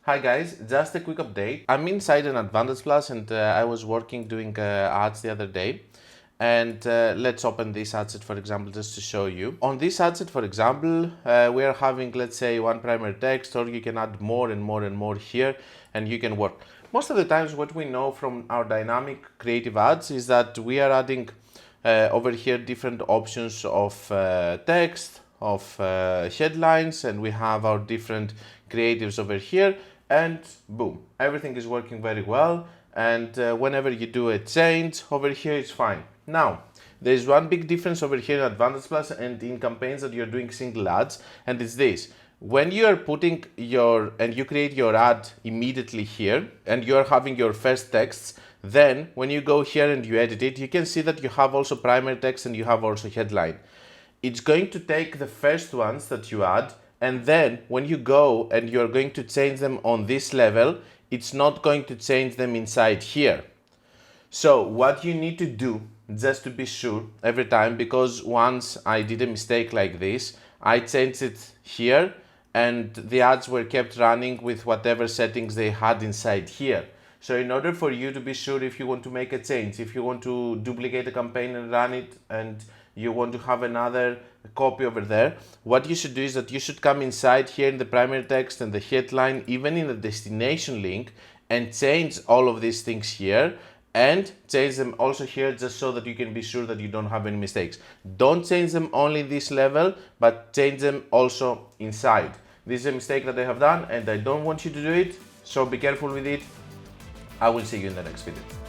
Hi guys, just a quick update. I'm inside an Advantage Plus and I was working doing ads the other day. And let's open this ad set, for example, just to show you. On this ad set, for example, we are having, let's say, one primary text, or you can add more and more and more here, and you can work. Most of the times, what we know from our dynamic creative ads is that we are adding over here different options of text, of headlines, and we have our different creatives over here, and boom, everything is working very well. And whenever you do a change over here, it's fine. Now, there's one big difference over here in Advantage Plus and in campaigns that you're doing single ads, and it's this. When you are putting you create your ad immediately here, and you're having your first texts, then when you go here and you edit it, you can see that you have also primary text and you have also headline. It's going to take the first ones that you add, and then when you go and you're going to change them on this level, it's not going to change them inside here. So what you need to do, just to be sure every time, because once I did a mistake like this, I changed it here and the ads were kept running with whatever settings they had inside here. So in order for you to be sure, if you want to make a change, if you want to duplicate a campaign and run it, and you want to have another copy over there, what you should do is that you should come inside here in the primary text and the headline, even in the destination link, and change all of these things here, and change them also here, just so that you can be sure that you don't have any mistakes. Don't change them only this level, but change them also inside. This is a mistake that I have done and I don't want you to do it, so be careful with it. I will see you in the next video.